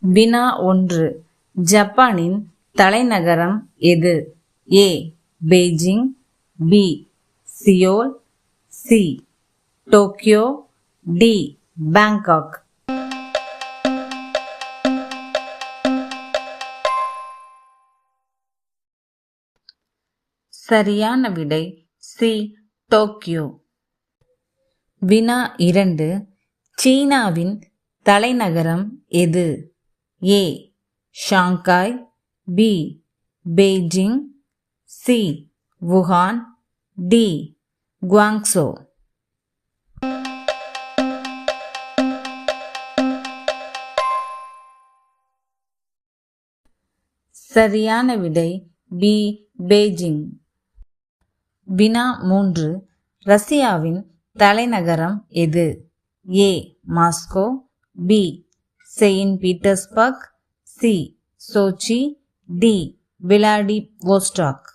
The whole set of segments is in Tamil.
வினா 1. ஜப்பானின் தலைநகரம் எது? A. Beijing, B. Seoul, C. Tokyo, D. Bangkok. சரியான விடை C. டோக்கியோ. வினா 2. சீனாவின் தலைநகரம் எது? A. Shanghai, B. Beijing, C. Wuhan, D. குவாங்சோ. சரியான விடை B. பெய்ஜிங். வினா 3. ரஷ்யாவின் தலைநகரம் எது? A. Moscow, B. Saint Petersburg, C. சோச்சி, D. Vladivostok.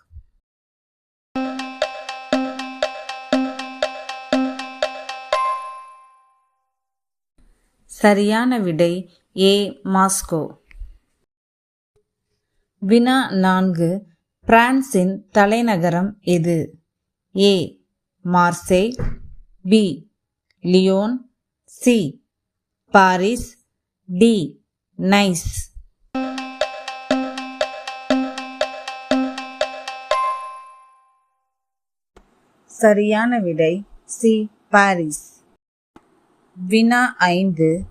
சரியான விடை A. மாஸ்கோ. வினா 4. பிரான்சின் தலைநகரம் எது? A. Marseille, B. Lyon, C. Paris, D. Nice. சரியான விடை C. பாரிஸ். வினா 5.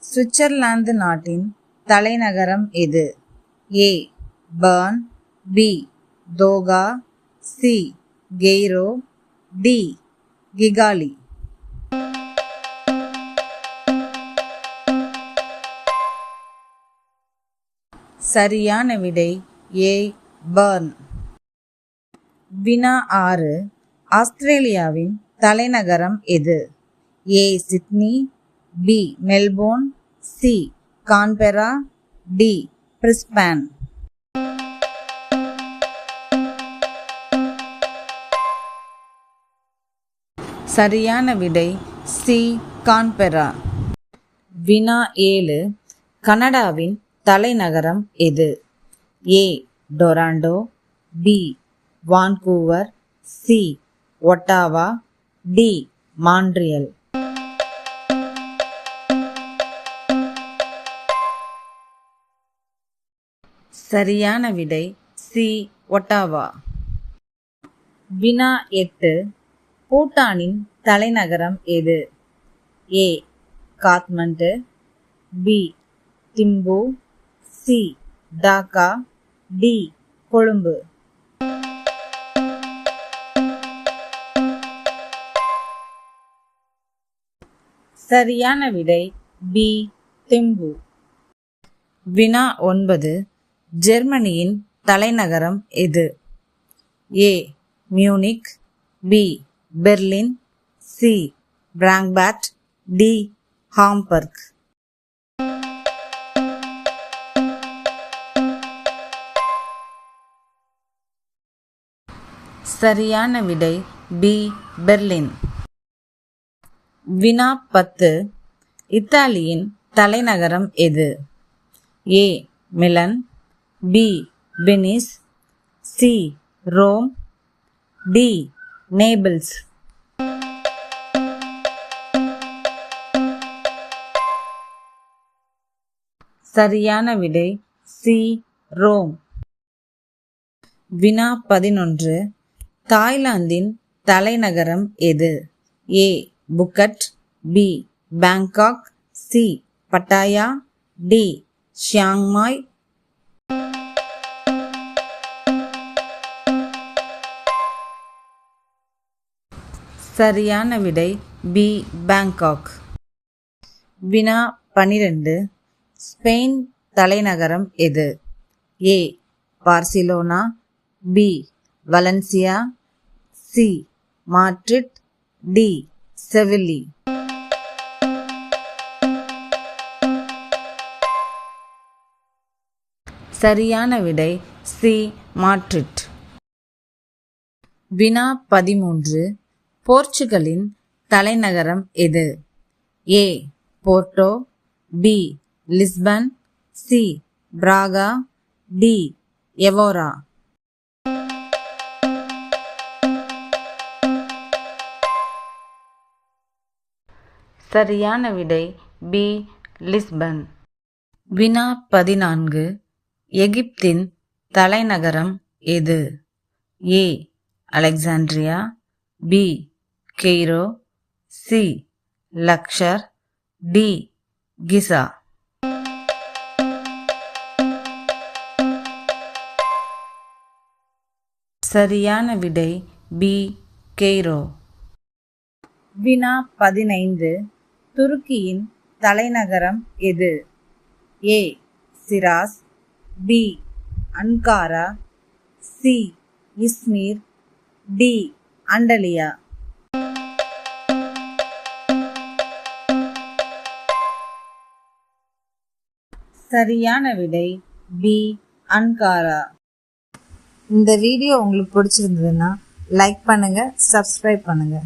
சுவிட்சர்லாந்து நாட்டின் தலைநகரம் எது? A. Burn, B. Doha, C. Cairo, D. Kigali. சரியான விடை A. பர்ன். வினா 6. ஆஸ்திரேலியாவின் தலைநகரம் எது? A. Sydney, B. Melbourne, C. Canberra, D. Brisbane. சரியான விடை C. கான்பெரா. வினா 7. கனடாவின் தலைநகரம் எது? A. Toronto, B. Vancouver, C. Ottawa, D. Montreal. சரியான விடை C. ஒட்டாவா. வினா 8. பூட்டானின் தலைநகரம் எது? A. Kathmandu, B. Thimphu, C. Dhaka, D. Colombo. சரியான விடை B. திம்பு. வினா 9. ஜெர்மனியின் தலைநகரம் எது? A. Munich, B. Berlin, C. Frankfurt, D. Hamburg. சரியான விடை B. பெர்லின். வினா 10. இத்தாலியின் தலைநகரம் எது? A. Milan, B. Venice, C. Rome, D. Naples. சரியான விடை C. ரோம். வினா 11. தாய்லாந்தின் தலைநகரம் எது? A. புக்கட், B. Bangkok, C. பட்டாயா, D. சியாங்மாய். சரியான விடை B. பேங்காக். வினா 12. ஸ்பெயின் தலைநகரம் எது? A. Barcelona, B. வலன்சியா, C. Madrid, D. Seville. சரியான விடை C. மாட்ரிட். வினா 13. போர்ச்சுகலின் தலைநகரம் எது? A. Porto, B. Lisbon, C Braga, D Evora. சரியான விடை பி லிஸ்பன். வினா 14. எகிப்தின் தலைநகரம் எது? A Alexandria, B Cairo, C Luxor, D Giza. சரியான விடை பி கெய்ரோ. வினா 15. துருக்கியின் தலைநகரம் எது? ஏ சிராஸ், B Ankara, C Izmir, D Antalya. சரியான விடை பி அன்காரா. இந்த வீடியோ உங்களுக்கு பிடிச்சிருந்ததுன்னா லைக் பண்ணுங்க, சப்ஸ்கிரைப் பண்ணுங்க.